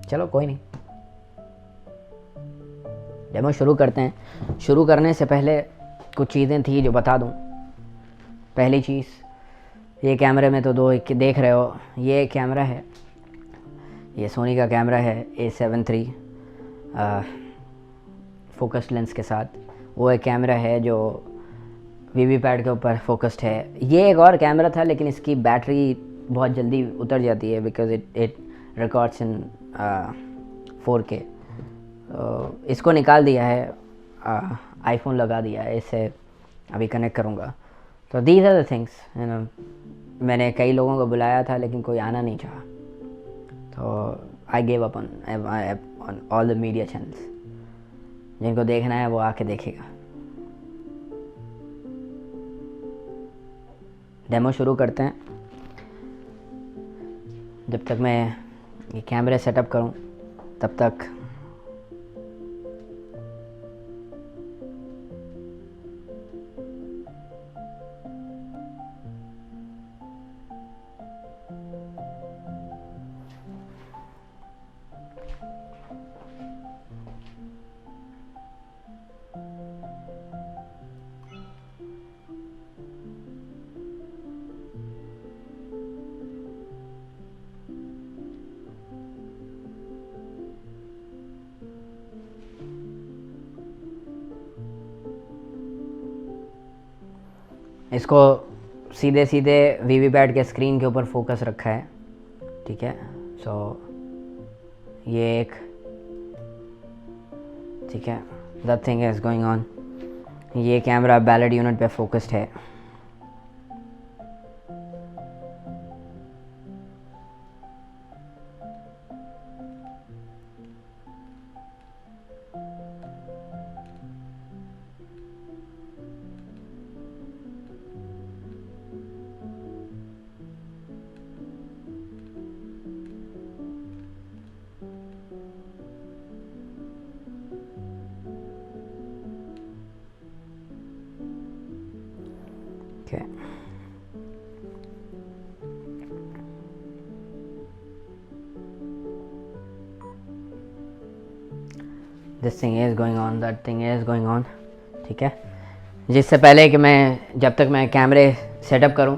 चलो कोई नहीं, डेमो शुरू करते हैं। शुरू करने से पहले कुछ चीज़ें थी जो बता दूं। पहली चीज़, ये कैमरे में तो दो देख रहे हो, ये कैमरा है, ये सोनी का कैमरा है A7 III फोकस लेंस के साथ। वो एक कैमरा है जो वीवी पैड के ऊपर फोकस्ड है। ये एक और कैमरा था लेकिन इसकी बैटरी बहुत जल्दी उतर जाती है because it records in 4K। इसको निकाल दिया है, आईफोन लगा दिया है, इससे अभी कनेक्ट करूँगा। तो these are the things, you know. मैंने कई लोगों को बुलाया था लेकिन कोई आना नहीं चाहा, तो I gave up on all the media channels. जिनको देखना है वो आके देखेगा। डेमो शुरू करते हैं। जब तक मैं ये कैमरे सेटअप करूं तब तक इसको सीधे सीधे वीवी पैड के स्क्रीन के ऊपर फोकस रखा है, ठीक है। सो ये एक, ठीक है, the thing is going on. ये कैमरा बैलेट यूनिट पे फोकस्ड है। Okay. This thing is going on, that thing is going on, ठीक है। जिससे पहले कि मैं, जब तक मैं कैमरे सेटअप करूं,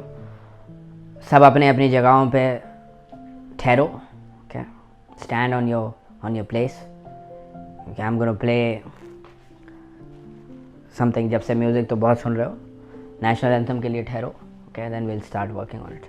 सब अपने अपनी जगहों पे ठहरो, okay. Stand on your place. I am gonna play something. जब से म्यूज़िक तो बहुत सुन रहे हो, नेशनल एंथम के लिए ठहरो, okay, then will start working on it.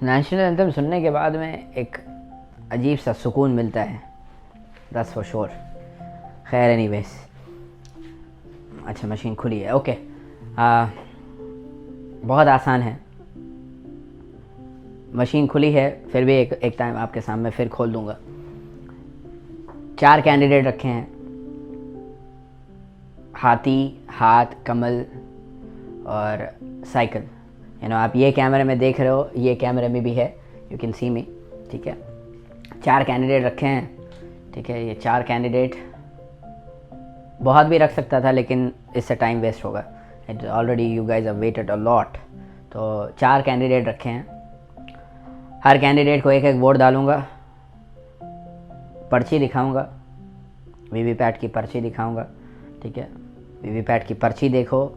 National anthem सुनने के बाद में एक अजीब सा सुकून मिलता है, दैट्स फॉर श्योर। खैर एनीवेज, अच्छा मशीन खुली है, ओके। बहुत आसान है, मशीन खुली है, फिर भी एक टाइम आपके सामने फिर खोल दूंगा। 4 कैंडिडेट रखे हैं, हाथी, हाथ, कमल और साइकिल। आप ये कैमरे में देख रहे हो, ये कैमरे में भी है, यू कैन सी मी, ठीक है। 4 कैंडिडेट रखे हैं, ठीक है। ये 4 कैंडिडेट बहुत भी रख सकता था, लेकिन इससे टाइम वेस्ट होगा। It already you guys have waited a lot. तो 4 कैंडिडेट रखे हैं, हर कैंडिडेट को एक वोट डालूंगा, पर्ची दिखाऊंगा, वीवीपैट की पर्ची दिखाऊंगा, ठीक है। वीवीपैट की पर्ची देखो,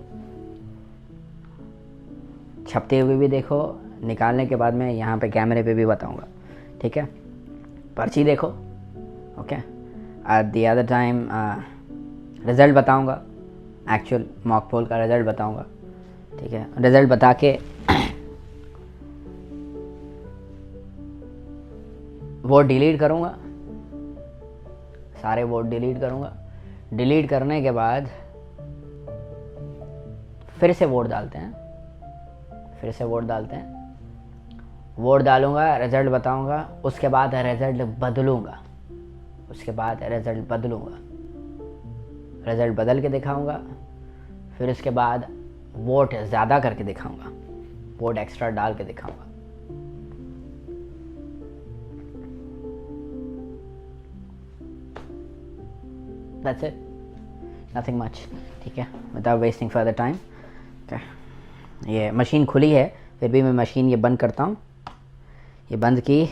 छपते हुए भी देखो, निकालने के बाद में यहाँ पे कैमरे पे भी बताऊंगा, ठीक है। पर्ची देखो, okay. At the other time result बताऊंगा, एक्चुअल मॉक पोल का रिज़ल्ट बताऊंगा, ठीक है। रिज़ल्ट बता के वोट डिलीट करूंगा, सारे वोट डिलीट करूंगा। डिलीट करने के बाद फिर से वोट डालते हैं, वोट डालूंगा, रिज़ल्ट बताऊंगा, उसके बाद रिज़ल्ट बदलूंगा, रिज़ल्ट बदल के दिखाऊंगा, फिर उसके बाद वोट ज़्यादा करके दिखाऊंगा, वोट एक्स्ट्रा डाल के दिखाऊंगा। That's it, nothing much, ठीक है। without wasting further time, okay. ये मशीन खुली है, फिर भी मैं मशीन ये बंद करता हूँ। ये बंद की,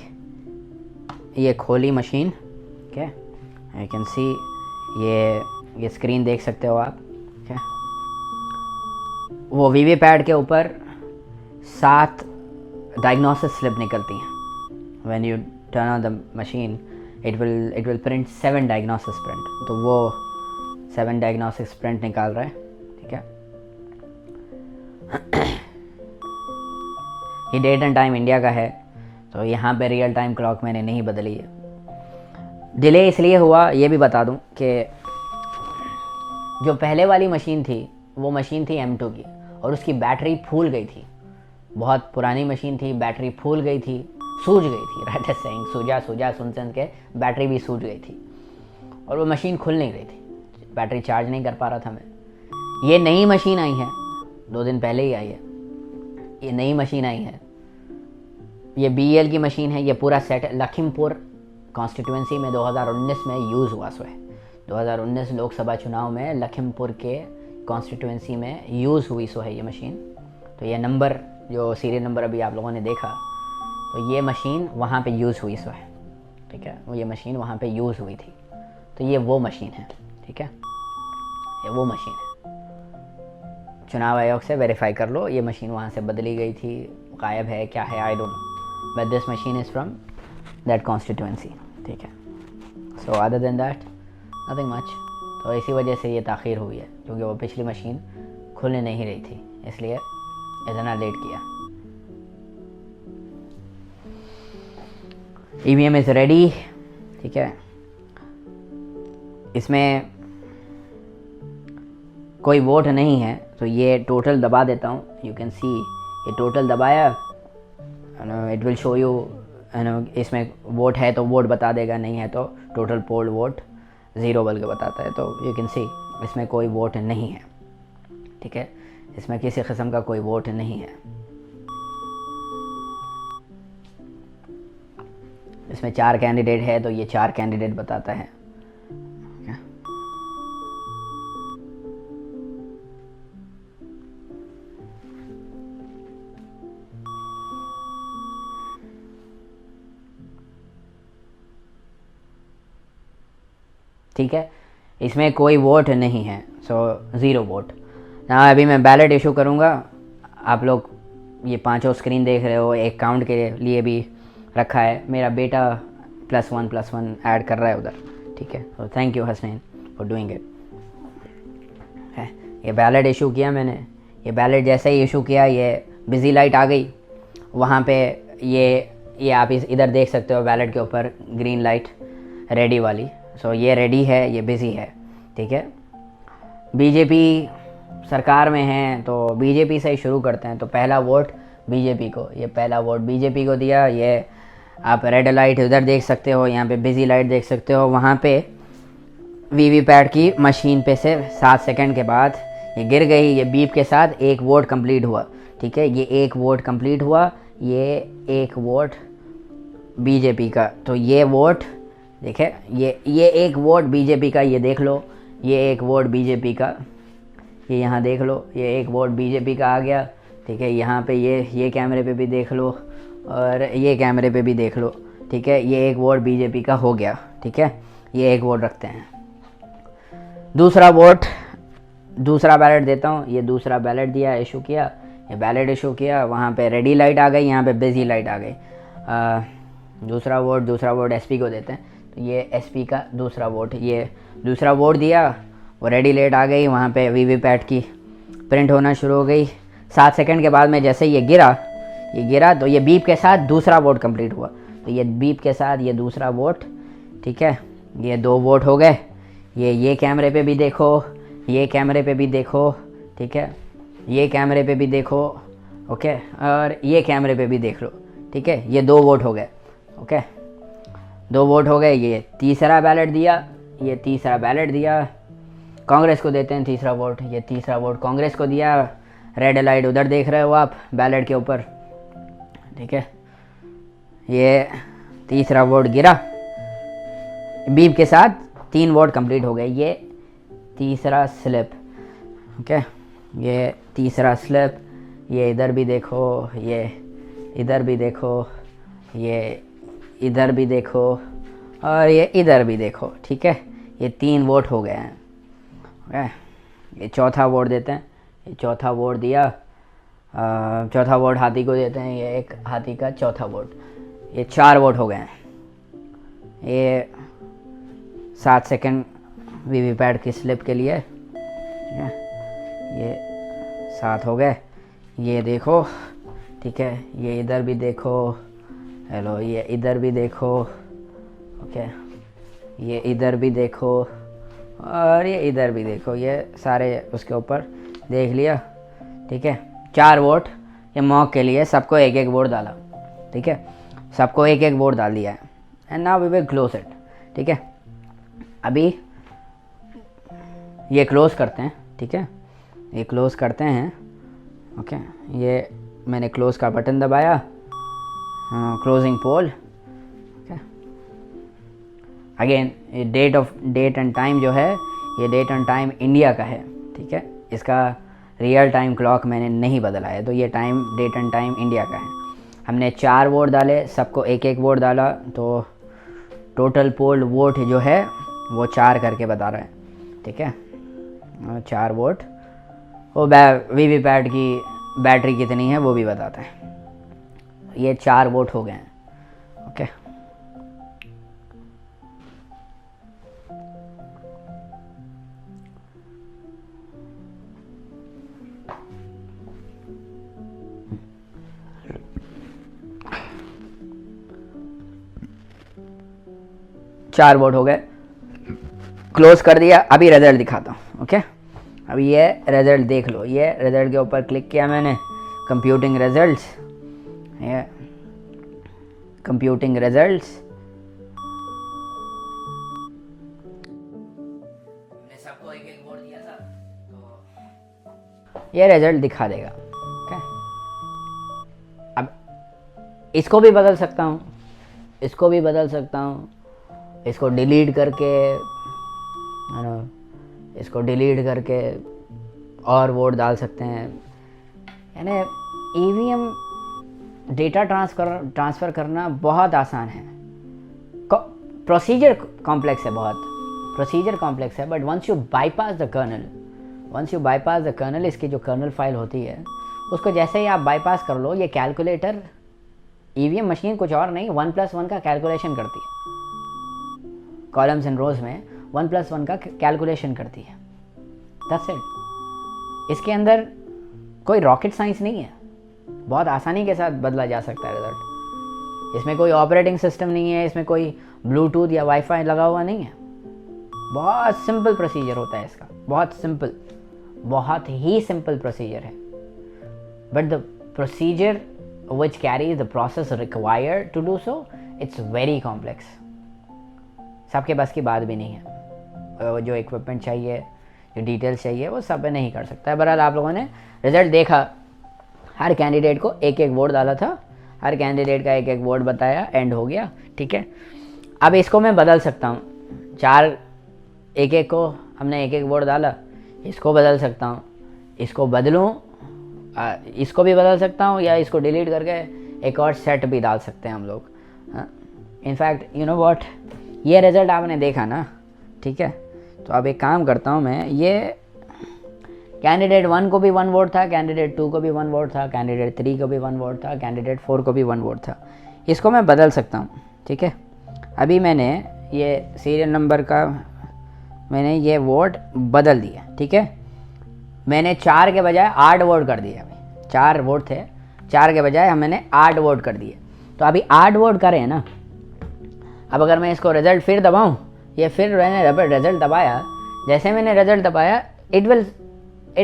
ये खोली machine, okay. You can see, ये स्क्रीन देख सकते हो आप, ओके। वो वीवीपैट के ऊपर 7 डायग्नोसिस स्लिप निकलती हैं। When U turn on the machine, it will print 7 diagnosis print. तो वो 7 डायग्नोसिस प्रिंट निकाल रहा है, ठीक है। ये डेट एंड टाइम इंडिया का है, तो यहाँ पे रियल टाइम क्लॉक मैंने नहीं बदली है। डिले इसलिए हुआ, ये भी बता दूँ कि जो पहले वाली मशीन थी, वो मशीन थी M2 की, और उसकी बैटरी फूल गई थी। बहुत पुरानी मशीन थी, बैटरी फूल गई थी, सूज गई थी, राइट सेइंग, सूजा सुन के बैटरी भी सूज गई थी, और वो मशीन खुल नहीं रही थी, बैटरी चार्ज नहीं कर पा रहा था मैं। ये नई मशीन आई है, 2 दिन पहले ही आई है, ये नई मशीन आई है, ये BEL की मशीन है। ये पूरा सेट लखीमपुर कॉन्स्टिट्यूंसी में 2019 में यूज़ हुआ सो है। 2019 लोकसभा चुनाव में लखीमपुर के कॉन्स्टिट्यूंसी में यूज़ हुई सो है ये मशीन। तो ये नंबर, जो सीरियल नंबर अभी आप लोगों ने देखा, तो ये मशीन वहाँ पे यूज़ हुई सो है, ठीक है। ये मशीन वहाँ पे यूज़ हुई थी, तो ये वो मशीन है, ठीक है। ये वो मशीन है, चुनाव आयोग से वेरीफाई कर लो, ये मशीन वहाँ से बदली गई थी, गायब है, क्या है, I don't know, but this machine is from that constituency, ठीक है। So other than that nothing much. तो इसी वजह से ये ताख़ीर हुई है, क्योंकि वो पिछली मशीन खुलने नहीं रही थी, इसलिए इतना लेट किया। EVM इज़ रेडी, ठीक है। इसमें कोई वोट नहीं है, तो ये टोटल दबा देता हूँ, यू कैन सी, ये टोटल दबाया, इट विल शो यू, इसमें वोट है तो वोट बता देगा, नहीं है तो टोटल पोल वोट 0 बल के बताता है। तो यू कैन सी इसमें कोई वोट नहीं है, ठीक है। इसमें किसी किस्म का कोई वोट नहीं है। इसमें 4 कैंडिडेट है, तो ये 4 कैंडिडेट बताता है। ठीक है, इसमें कोई वोट नहीं है, सो ज़ीरो वोट ना। अभी मैं बैलेट इशू करूँगा, आप लोग ये पांचों स्क्रीन देख रहे हो, एक काउंट के लिए भी रखा है, मेरा बेटा +1 ऐड कर रहा है उधर, ठीक है। तो thank you Hasnain for doing it. ये बैलेट इशू किया मैंने, ये बैलेट जैसे ही इशू किया ये बिज़ी लाइट आ गई वहाँ पे, ये आप इधर देख सकते हो बैलेट के ऊपर ग्रीन लाइट रेडी वाली, सो ये रेडी है, ये बिज़ी है, ठीक है। बीजेपी सरकार में है तो बीजेपी से ही शुरू करते हैं। तो पहला वोट बीजेपी को, ये पहला वोट बीजेपी को दिया। ये आप रेड लाइट उधर देख सकते हो, यहाँ पे बिज़ी लाइट देख सकते हो, वहाँ पे वीवीपैट की मशीन पे से 7 सेकंड के बाद ये गिर गई, ये बीप के साथ एक वोट कंप्लीट हुआ, ठीक है। ये एक वोट कंप्लीट हुआ, ये एक वोट बीजेपी का। तो ये वोट देखे, ये एक वोट बीजेपी का, ये देख लो, ये एक वोट बीजेपी का, ये यहाँ देख लो, ये एक वोट बीजेपी का आ गया, ठीक है। यहाँ पे ये कैमरे पे भी देख लो और ये कैमरे पे भी देख लो, ठीक है। ये एक वोट बीजेपी का हो गया, ठीक है। ये एक वोट रखते हैं। दूसरा वोट, दूसरा बैलेट देता हूँ। ये दूसरा बैलेट दिया, इशू किया, ये बैलेट इशू किया, वहाँ पे रेडी लाइट आ गई, यहाँ पे बिजी लाइट आ गई। दूसरा वोट एसपी को देते हैं। तो ये एसपी का दूसरा वोट, ये दूसरा वोट दिया, वो रेडी लाइट आ गई, वहाँ पे वीवीपैट की प्रिंट होना शुरू हो गई। 7 सेकंड के बाद में जैसे ये गिरा तो ये बीप के साथ दूसरा वोट कंप्लीट हुआ। तो ये बीप के साथ ये दूसरा वोट, ठीक है। ये 2 वोट हो गए। ये कैमरे पे भी देखो, ये कैमरे पे भी देखो, ठीक है। ये कैमरे पे भी देखो, ओके, और ये कैमरे पे भी देख लो, ठीक है। ये 2 वोट हो गए, ओके, 2 वोट हो गए। ये तीसरा बैलेट दिया, कांग्रेस को देते हैं तीसरा वोट। ये तीसरा वोट कांग्रेस को दिया, रेड लाइट उधर देख रहे हो आप बैलेट के ऊपर, ठीक है। ये तीसरा वोट गिरा, बीप के साथ 3 वोट कंप्लीट हो गए। ये तीसरा स्लिप, ओके, ये तीसरा स्लिप, ये इधर भी देखो, ये इधर भी देखो, ये इधर भी देखो और ये इधर भी देखो, ठीक है। ये 3 वोट हो गए हैं, ओके। ये चौथा वोट देते हैं। ये चौथा वोट दिया, चौथा वोट हाथी को देते हैं, ये एक हाथी का चौथा वोट। ये 4 वोट हो गए हैं। ये 7 सेकंड वीवीपैट की स्लिप के लिए, ये 7 हो गए। ये देखो, ठीक है। ये इधर भी देखो, हेलो, ये इधर भी देखो, ओके, ये इधर भी देखो और ये इधर भी देखो, ये सारे उसके ऊपर देख लिया, ठीक है। 4 वोट ये मॉक के लिए, सबको एक एक वोट डाला, ठीक है। सबको एक एक वोट डाल दिया है। And now we will close it, ठीक है। अभी ये क्लोज़ करते हैं, ठीक है। ये क्लोज़ करते हैं, ओके। ये मैंने क्लोज़ का बटन दबाया, क्लोजिंग पोल, ओके। अगेन ये डेट एंड टाइम जो है, ये डेट एंड टाइम इंडिया का है, ठीक है। इसका रियल टाइम क्लॉक मैंने नहीं बदला है, तो ये time date and time India का है। हमने 4 वोट डाले, सबको एक एक वोट डाला, तो टोटल पोल वोट जो है वो 4 करके बता रहा है, ठीक है। 4 वोट, वो वीवीपैट की बैटरी कितनी है वो भी बताता है। ये 4 वोट हो गए हैं, ओके। चार वोट हो गए, क्लोज कर दिया। अभी रिजल्ट दिखाता हूँ, ओके। अभी ये रिजल्ट देख लो, ये रिजल्ट के ऊपर क्लिक किया मैंने, कंप्यूटिंग रिजल्ट्स, ये कंप्यूटिंग रिजल्ट्स, सबको एक एक वोट दिया था, तो ये रिजल्ट दिखा देगा, ओके। अब इसको भी बदल सकता हूँ, इसको भी बदल सकता हूँ, इसको डिलीट करके, है ना, इसको डिलीट करके और वोट डाल सकते हैं। यानी ईवीएम डेटा ट्रांसफ़र करना बहुत आसान है, प्रोसीजर कॉम्प्लेक्स है बहुत, प्रोसीजर कॉम्प्लेक्स है, but once you bypass the kernel, इसकी जो कर्नल फाइल होती है उसको जैसे ही आप बाईपास कर लो, ये कैलकुलेटर, ईवीएम मशीन कुछ और नहीं 1+1 का कैलकुलेशन करती है। कॉलम्स एंड रोज में 1+1 का कैलकुलेशन करती है। That's it. इसके अंदर कोई रॉकेट साइंस नहीं है, बहुत आसानी के साथ बदला जा सकता है रिजल्ट। इसमें कोई ऑपरेटिंग सिस्टम नहीं है, इसमें कोई ब्लूटूथ या वाईफाई लगा हुआ नहीं है। बहुत सिंपल प्रोसीजर होता है इसका, बहुत ही सिंपल प्रोसीजर है। But the procedure which carries the process required to do so, it's very complex. सबके बस की बात भी नहीं है। जो इक्विपमेंट चाहिए, जो डिटेल्स चाहिए, वो सब नहीं कर सकता है। बहरहाल आप लोगों ने रिजल्ट देखा, हर कैंडिडेट को एक एक वोट डाला था, हर कैंडिडेट का एक एक वोट बताया, एंड हो गया। ठीक है, अब इसको मैं बदल सकता हूँ। चार एक को हमने एक वोट डाला, इसको बदल सकता हूँ, इसको बदलूँ, इसको भी बदल सकता हूँ, या इसको डिलीट करके एक और सेट भी डाल सकते हैं हम लोग। इनफैक्ट यू नो व्हाट, ये रिज़ल्ट आपने देखा ना, ठीक है। तो अब एक काम करता हूँ मैं, ये कैंडिडेट 1 को भी 1 वोट था, कैंडिडेट 2 को भी 1 वोट था, कैंडिडेट 3 को भी 1 वोट था, कैंडिडेट 4 को भी 1 वोट था। इसको मैं बदल सकता हूँ, ठीक है। अभी मैंने ये सीरियल नंबर का मैंने ये वोट बदल दिया, ठीक है। मैंने 4 के बजाय 8 वोट कर दिए। अभी 4 वोट थे, 4 के बजाय मैंने 8 वोट कर दिए। तो अभी 8 वोट करें ना। अब अगर मैं इसको रिज़ल्ट फिर दबाऊँ, ये फिर मैंने रिज़ल्ट दबाया, जैसे मैंने रिज़ल्ट दबाया it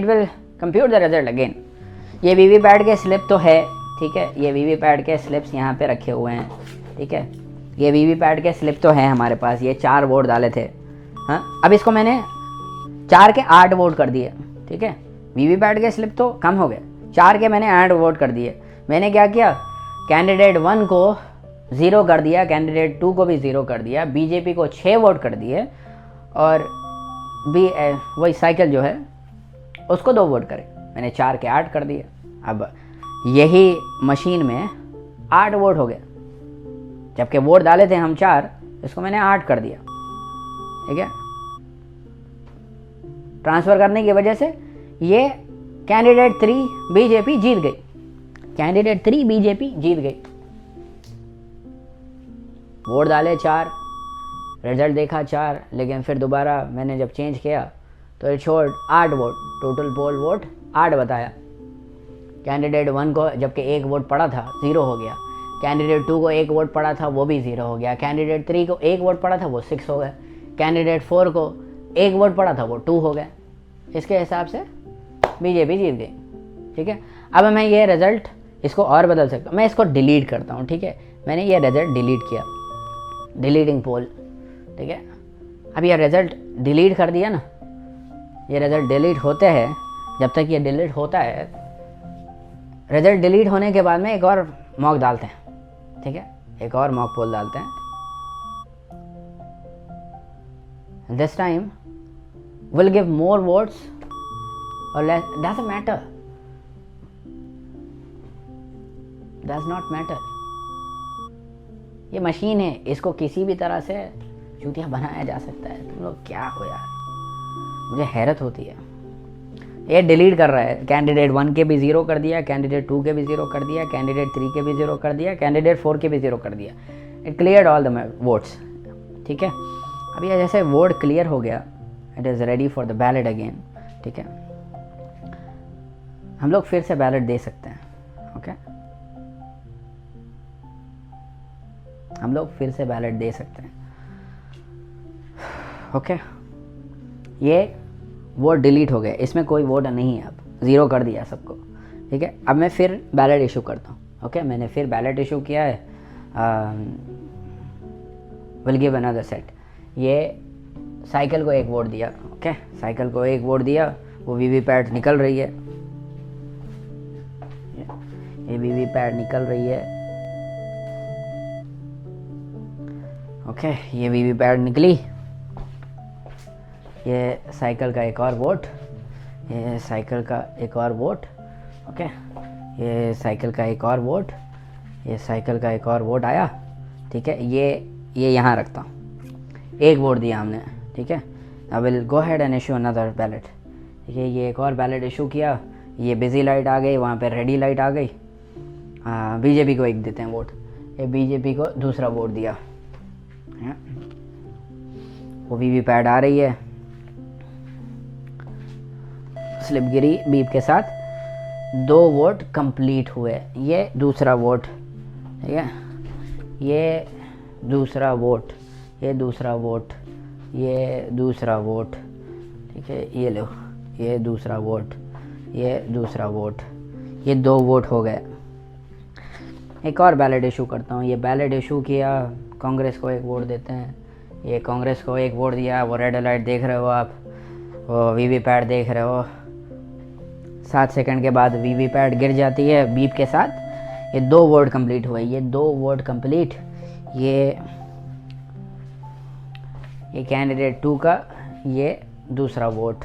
will compute the result again. ये वीवीपैट के स्लिप तो है, ठीक है। ये वीवीपैट के स्लिप्स यहाँ पे रखे हुए हैं, ठीक है। ये वीवीपैट के स्लिप तो है हमारे पास, ये 4 वोट डाले थे। हाँ, अब इसको मैंने 4 के 8 वोट कर दिए, ठीक है। वीवीपैट के स्लिप तो कम हो गए, 4 के मैंने 8 वोट कर दिए। मैंने क्या किया, कैंडिडेट 1 को 0 कर दिया, कैंडिडेट 2 को भी 0 कर दिया, बीजेपी को 6 वोट कर दिए, और वही साइकिल जो है उसको 2 वोट करे। मैंने 4 के 8 कर दिए। अब यही मशीन में 8 वोट हो गए, जबकि वोट डाले थे हम 4, इसको मैंने 8 कर दिया, ठीक है। ट्रांसफ़र करने की वजह से ये कैंडिडेट 3 बीजेपी जीत गई, कैंडिडेट 3 बीजेपी जीत गई। वोट डाले 4, रिजल्ट देखा 4, लेकिन फिर दोबारा मैंने जब चेंज किया तो it showed 8 vote, total poll vote 8 बताया। कैंडिडेट 1 को जबकि 1 वोट पड़ा था 0 हो गया, कैंडिडेट 2 को 1 वोट पड़ा था वो भी 0 हो गया, कैंडिडेट 3 को 1 वोट पड़ा था वो 6 हो गए, कैंडिडेट 4 को 1 वोट पड़ा था वो 2 हो गए। इसके हिसाब से बीजेपी जीत गई, ठीक है। अब मैं ये रिज़ल्ट इसको और बदल सकता हूँ, मैं इसको डिलीट करता हूँ, ठीक है। मैंने ये रिज़ल्ट डिलीट किया, डिलीटिंग पोल, ठीक है। अब ये रिज़ल्ट डिलीट कर दिया ना, ये रिज़ल्ट डिलीट होते हैं, जब तक ये डिलीट होता है, रिज़ल्ट डिलीट होने के बाद में एक और मॉक डालते हैं, ठीक है। एक और मॉक पोल डालते हैं। This time will give more votes or less, doesn't matter, does not matter। ये मशीन है, इसको किसी भी तरह से चूतिया बनाया जा सकता है। तुम लोग क्या हो यार, मुझे हैरत होती है। ये डिलीट कर रहा है, कैंडिडेट 1 के भी 0 कर दिया, कैंडिडेट 2 के भी 0 कर दिया, कैंडिडेट 3 के भी 0 कर दिया, कैंडिडेट 4 के भी 0 कर दिया। It cleared all the votes, ठीक है। अब ये जैसे वोट क्लियर हो गया, it is ready for the ballot again, ठीक है। हम लोग फिर से बैलेट दे सकते हैं, ओके। हम लोग फिर से बैलेट दे सकते हैं, ओके। ये वोट डिलीट हो गए, इसमें कोई वोट नहीं है, अब 0 कर दिया सबको, ठीक है। अब मैं फिर बैलेट इशू करता हूँ, ओके। मैंने फिर बैलेट इशू किया है, विल गिव अनदर सेट। ये साइकिल को 1 वोट दिया, ओके। साइकिल को 1 वोट दिया, वो वीवीपैट निकल रही है, ये वीवीपैट निकल रही है, ओके। ये वीवीपैट निकली, ये साइकिल का एक और वोट, ये साइकिल का एक और वोट, ओके। ये साइकिल का एक और वोट, ये साइकिल का एक और वोट आया, ठीक है। ये यहाँ रखता हूँ, 1 वोट दिया हमने, ठीक है, I will go head and issue another ballot. ठीक है, ये एक और बैलेट इशू किया, ये बिजी लाइट आ गई, वहाँ पे रेडी लाइट आ गई। बीजेपी को एक देते हैं वोट, ये बीजेपी को दूसरा वोट दिया। वो वीवीपैट आ रही है, स्लिप गिरी बीप के साथ, 2 वोट कंप्लीट हुए। ये दूसरा वोट, ठीक है, ये दूसरा वोट, ये दूसरा वोट, ये दूसरा वोट, ठीक है, ये लो, ये दूसरा वोट, ये दूसरा वोट, ये 2 वोट हो गए। एक और बैलेट इशू करता हूँ। ये बैलेट इशू किया, कांग्रेस को एक वोट देते हैं, ये कांग्रेस को एक वोट दिया। वो रेड लाइट देख रहे हो आप, वो वीवीपैट देख रहे हो, 7 सेकंड के बाद वीवीपैट गिर जाती है बीप के साथ। ये 2 वोट कंप्लीट हुए, ये 2 वोट कंप्लीट। ये कैंडिडेट 2 का ये दूसरा वोट,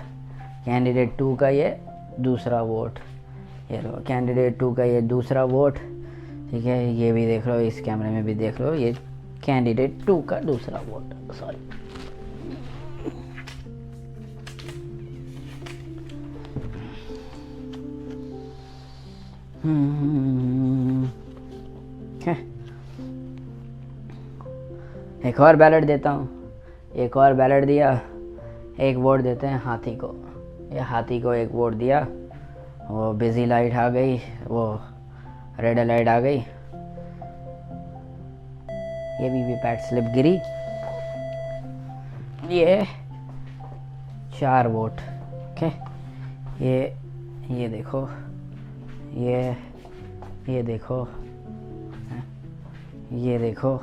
कैंडिडेट 2 का ये दूसरा वोट, ये लो कैंडिडेट 2 का ये दूसरा वोट। ठीक है, ये भी देख लो, इस कैमरे में भी देख लो, ये कैंडिडेट 2 का दूसरा वोट। सॉरी, एक और बैलेट देता हूँ, एक और बैलेट दिया, एक वोट देते हैं हाथी को। ये हाथी को एक वोट दिया, वो बिजी लाइट आ गई, वो रेड लाइट आ गई, ये वीवीपैट स्लिप गिरी। ये 4 वोट। ओके, ये देखो, ये देखो, ये देखो,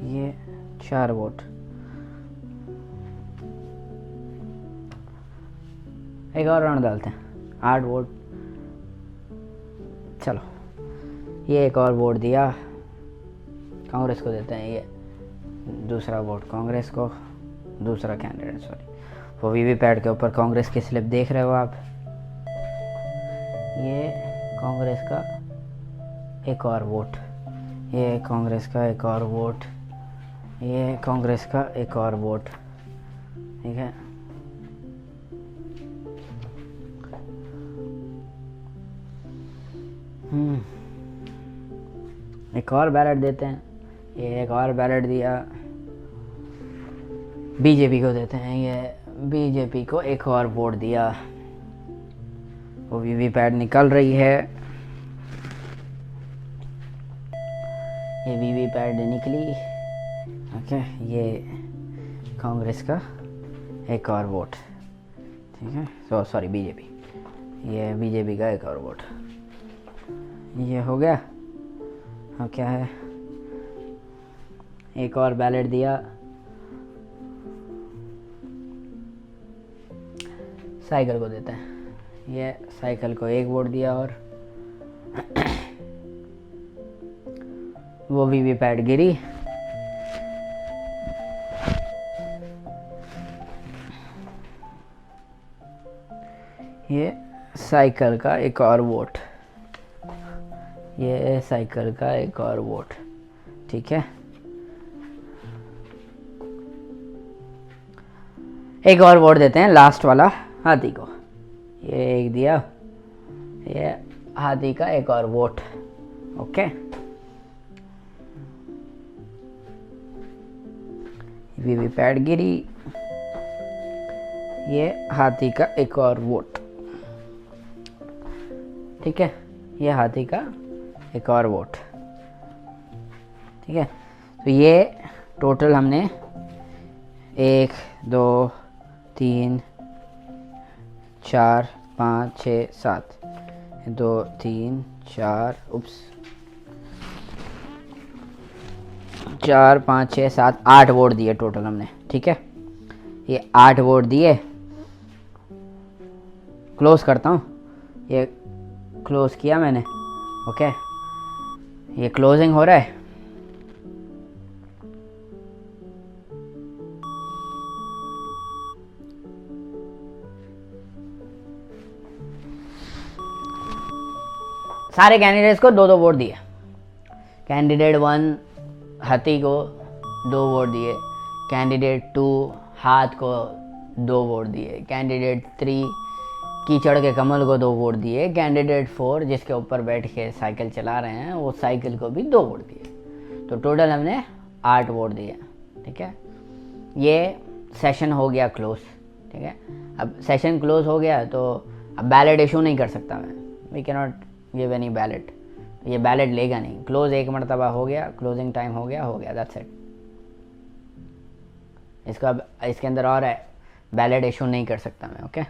ये 4 वोट। एक और राउंड डालते हैं, 8 वोट। चलो, ये एक और वोट दिया, कांग्रेस को देते हैं, ये दूसरा वोट कांग्रेस को, दूसरा कैंडिडेट। सॉरी, वो वीवीपैट के ऊपर कांग्रेस की स्लिप देख रहे हो आप, ये कांग्रेस का एक और वोट, ये कांग्रेस का एक और वोट, ये कांग्रेस का एक और वोट। ठीक है, एक और बैलेट देते हैं, ये एक और बैलेट दिया, बीजेपी को देते हैं, ये बीजेपी को एक और वोट दिया। वो वीवीपैट निकल रही है, ये वीवीपैट निकली। ओके, ये कांग्रेस का एक और वोट। ठीक है, सॉरी बीजेपी, ये बीजेपी का एक और वोट। ये हो गया। अब क्या है, एक और बैलेट दिया, साइकिल को देते हैं, ये साइकिल को एक वोट दिया और वो वीवीपैट गिरी। ये साइकिल का एक और वोट, ये साइकिल का एक और वोट। ठीक है, एक और वोट देते हैं लास्ट वाला हाथी को, ये एक दिया, ये हाथी का एक और वोट। ओके, वीवीपैट गिरी, ये हाथी का एक और वोट। ठीक है, ये हाथी का एक और वोट। ठीक है, तो ये टोटल हमने 1 2 3 4 5 6 7 2 3 4 4 5 6 7 8 वोट दिए टोटल हमने। ठीक है, ये 8 वोट दिए। क्लोज करता हूँ, ये क्लोज किया मैंने। ओके, ये क्लोजिंग हो रहा है। सारे कैंडिडेट्स को 2-2 वोट दिए। कैंडिडेट 1 हाथी को 2 वोट दिए, कैंडिडेट 2 हाथ को 2 वोट दिए, कैंडिडेट 3 कीचड़ के कमल को 2 वोट दिए, कैंडिडेट 4 जिसके ऊपर बैठ के साइकिल चला रहे हैं वो साइकिल को भी 2 वोट दिए। तो टोटल हमने 8 वोट दिए। ठीक है, ये सेशन हो गया क्लोज। ठीक है, अब सेशन क्लोज हो गया तो अब बैलेट इशू नहीं कर सकता मैं, we can not give any ballot, ये बैलेट लेगा नहीं। क्लोज एक मरतबा हो गया, क्लोजिंग टाइम हो गया, दैट्स इट। इसका अब इसके अंदर और है, बैलेट इशू नहीं कर सकता मैं। ओके,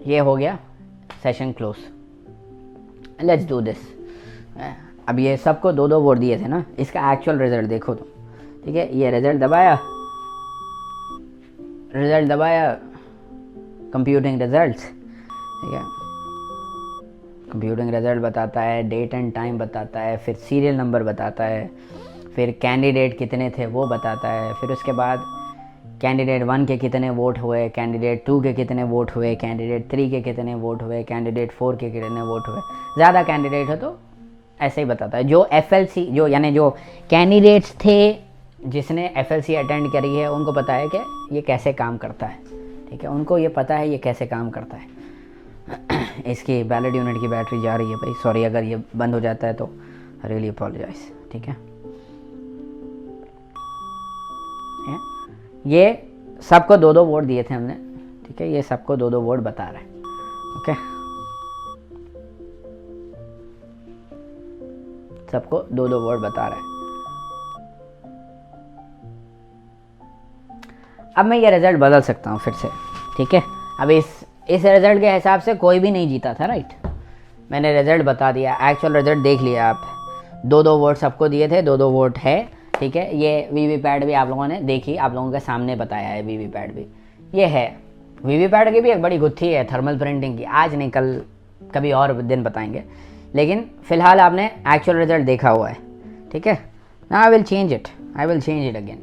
ये हो गया session close. Let's do this. अब ये सबको 2-2 वोट दिए थे ना, इसका एक्चुअल रिजल्ट देखो तुम। ठीक है, ये रिजल्ट दबाया, कंप्यूटिंग रिजल्ट्स। ठीक है, कंप्यूटिंग रिजल्ट बताता है, डेट एंड टाइम बताता है, फिर सीरियल नंबर बताता है, फिर कैंडिडेट कितने थे वो बताता है, फिर उसके बाद कैंडिडेट 1 के कितने वोट हुए, कैंडिडेट 2 के कितने वोट हुए, कैंडिडेट 3 के कितने वोट हुए, कैंडिडेट 4 के कितने वोट हुए। ज़्यादा कैंडिडेट है तो ऐसे ही बताता है। जो FLC जो यानी जो कैंडिडेट्स थे जिसने FLC अटेंड करी है उनको पता है कि ये कैसे काम करता है। ठीक है, उनको ये पता है ये कैसे काम करता है। इसकी बैलेट यूनिट की बैटरी जा रही है भाई, सॉरी अगर ये बंद हो जाता है तो रियली अपोलोजाइज। ठीक है, ये सबको 2-2 वोट दिए थे हमने। ठीक है, ये सबको 2-2 वोट बता रहे हैं। ओके, सबको 2-2 वोट बता रहे हैं। अब मैं ये रिजल्ट बदल सकता हूँ फिर से। ठीक है, अब इस रिजल्ट के हिसाब से कोई भी नहीं जीता था, राइट। मैंने रिजल्ट बता दिया, एक्चुअल रिजल्ट देख लिया आप। 2-2 वोट सबको दिए थे, 2-2 वोट है। ठीक है, ये वीवीपैट भी आप लोगों ने देखी, आप लोगों के सामने बताया है वीवीपैट भी। ये है वीवीपैट की भी एक बड़ी गुत्थी है थर्मल प्रिंटिंग की, आज नहीं कल कभी और दिन बताएंगे, लेकिन फ़िलहाल आपने एक्चुअल रिजल्ट देखा हुआ है। ठीक है, ना I will change it again.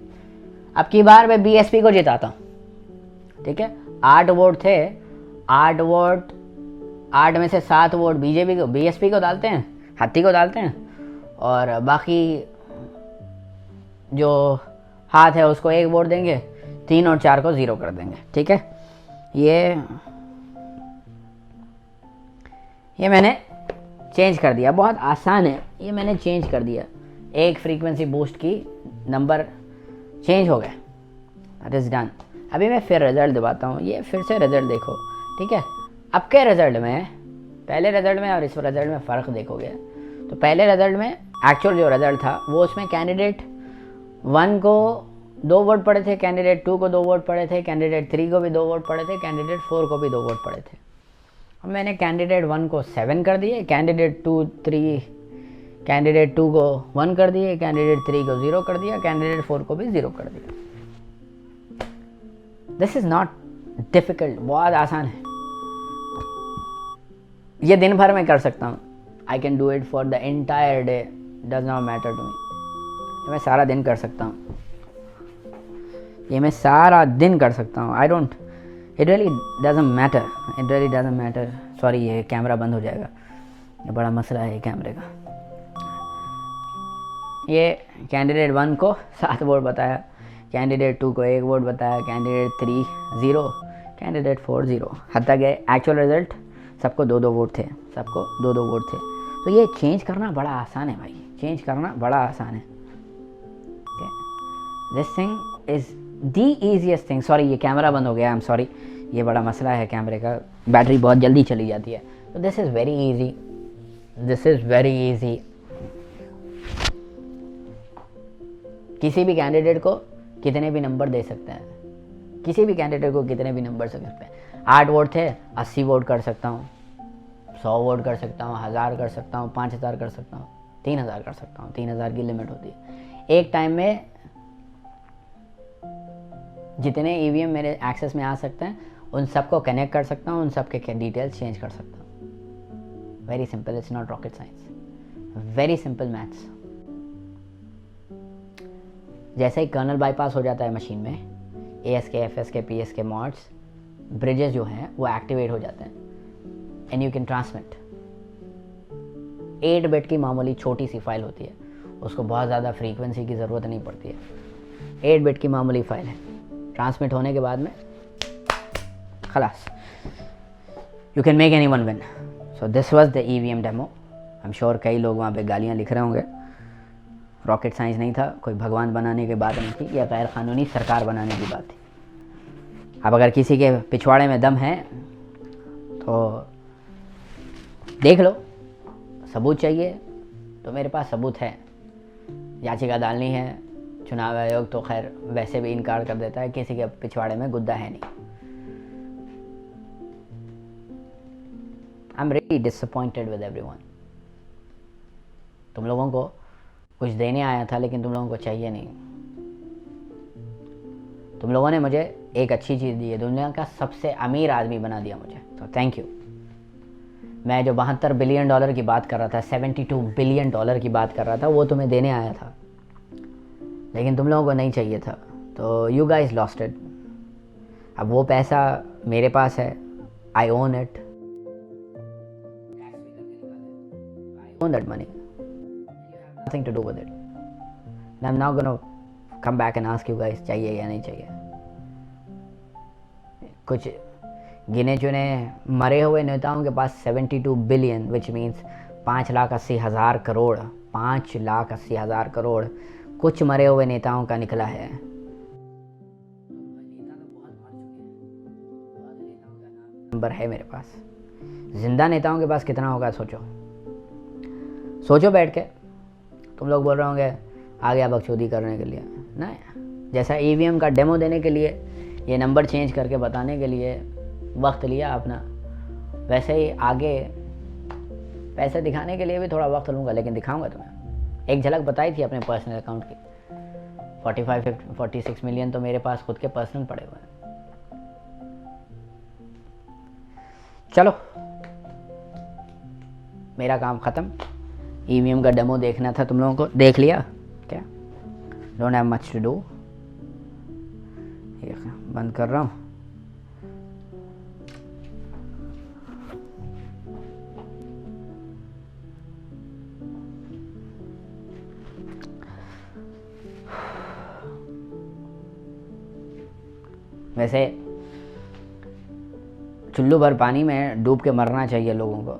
अब की बार मैं BSP को जिताता हूँ। ठीक है, 8 वोट थे, 8 में से 7 वोट BSP को डालते हैं, हाथी को डालते हैं, और बाकी जो हाथ है उसको 1 वोट देंगे, 3 और 4 को 0 कर देंगे। ठीक है, ये मैंने चेंज कर दिया, बहुत आसान है, ये मैंने चेंज कर दिया। एक फ्रीक्वेंसी बूस्ट की नंबर चेंज हो गए, दैट इज़ डन। अभी मैं फिर रिजल्ट दिखाता हूँ, ये फिर से रिजल्ट देखो। ठीक है, अब के रिजल्ट में, पहले रिजल्ट में और इस रिजल्ट में फ़र्क देखोगे तो पहले रिजल्ट में एक्चुअल जो रिजल्ट था वो उसमें कैंडिडेट 1 को 2 वोट पड़े थे, कैंडिडेट 2 को 2 वोट पड़े थे, कैंडिडेट 3 को भी 2 वोट पड़े थे, कैंडिडेट 4 को भी 2 वोट पड़े थे। अब मैंने कैंडिडेट 1 को 7 कर दिए, कैंडिडेट 2 को 1 कर दिए, कैंडिडेट 3 को 0 कर दिया, कैंडिडेट 4 को भी 0 कर दिया। दिस इज़ नॉट डिफ़िकल्ट, बहुत आसान है। ये दिन भर में कर सकता हूँ, I can do it for the entire day, does not matter to me. मैं सारा दिन कर सकता हूँ, ये मैं सारा दिन कर सकता हूँ। I don't, it really doesn't matter, sorry ये कैमरा बंद हो जाएगा, ये बड़ा मसला है कैमरे का। ये कैंडिडेट 1 को 7 वोट बताया, कैंडिडेट 2 को 1 वोट बताया, कैंडिडेट 3 0, कैंडिडेट 4 0। हत्ता गए एक्चुअल रिजल्ट सबको 2-2 वोट थे, सबको 2-2 वोट थे। तो ये चेंज करना बड़ा आसान है भाई, चेंज करना बड़ा आसान है। This thing is the easiest thing. Sorry ये कैमरा बंद हो गया, आई एम सॉरी, ये बड़ा मसला है कैमरे का, बैटरी बहुत जल्दी चली जाती है। तो दिस इज़ वेरी ईजी, किसी भी कैंडिडेट को कितने भी नंबर दे सकते हैं, किसी भी कैंडिडेट को कितने भी नंबर दे सकते हैं। 8 वोट थे, 80 वोट कर सकता हूँ, 100 वोट कर सकता हूँ, 1000 कर सकता हूँ, 5000 कर सकता हूँ, 3000 कर सकता हूँ। 3000 की लिमिट होती है। एक टाइम में जितने EVM मेरे एक्सेस में आ सकते हैं उन सबको कनेक्ट कर सकता हूँ, उन सब के डिटेल्स चेंज कर सकता हूँ। Very simple, it's not rocket science, very simple maths. जैसे ही कर्नल बाईपास हो जाता है मशीन में, ASK, FSK, PSK mods, bridges जो हैं वो एक्टिवेट हो जाते हैं and you can transmit. 8 bit की मामूली छोटी सी फाइल होती है, उसको बहुत ज़्यादा फ्रीक्वेंसी की ज़रूरत नहीं पड़ती है। 8 बिट की मामूली फ़ाइल है, ट्रांसमिट होने के बाद में खलास you can make anyone win. So this was the EVM demo. I am sure कई लोग वहाँ पे गालियाँ लिख रहे होंगे। रॉकेट साइंस नहीं था, कोई भगवान बनाने की बात नहीं थी, या गैर कानूनी सरकार बनाने की बात थी। अब अगर किसी के पिछवाड़े में दम है तो देख लो, सबूत चाहिए तो मेरे पास सबूत है। याचिका डालनी है, चुनाव आयोग तो खैर वैसे भी इनकार कर देता है, किसी के पिछवाड़े में गुद्दा है नहीं। I am really disappointed with everyone. तुम लोगों को कुछ देने आया था, लेकिन तुम लोगों को चाहिए नहीं। तुम लोगों ने मुझे एक अच्छी चीज़ दी है, दुनिया का सबसे अमीर आदमी बना दिया मुझे, तो थैंक यू। मैं जो $72 बिलियन की बात कर रहा था, $72 बिलियन की बात कर रहा था, वो तुम्हें देने आया था, लेकिन तुम लोगों को नहीं चाहिए था, तो यू गाइस लॉस्ट इट। अब वो पैसा मेरे पास है, I own it, own that money. You have nothing to do with it. And I'm now gonna come back and ask you guys, चाहिए या नहीं चाहिए। कुछ गिने चुने मरे हुए नेताओं के पास 72 billion, which means 5,80,000 crore, 5,80,000 crore कुछ मरे हुए नेताओं का निकला है। नंबर है मेरे पास, जिंदा नेताओं के पास कितना होगा सोचो। सोचो बैठ के। तुम लोग बोल रहे होंगे आ गया बकचोदी करने के लिए, नहीं, जैसा EVM का डेमो देने के लिए, ये नंबर चेंज करके बताने के लिए वक्त लिया अपना, वैसे ही आगे पैसे दिखाने के लिए भी थोड़ा वक्त लूँगा, लेकिन दिखाऊंगा तुम्हें। एक झलक बताई थी अपने पर्सनल अकाउंट की, 46 मिलियन तो मेरे पास खुद के पर्सनल पड़े हुए हैं। चलो, मेरा काम ख़त्म। EVM का डेमो देखना था तुम लोगों को, देख लिया क्या? Don't have much to do. बंद कर रहा हूँ। वैसे चुल्लू भर पानी में डूब के मरना चाहिए लोगों को,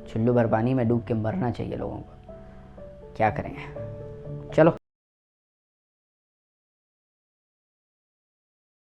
चुल्लू भर पानी में डूब के मरना चाहिए लोगों को, क्या करें। चलो।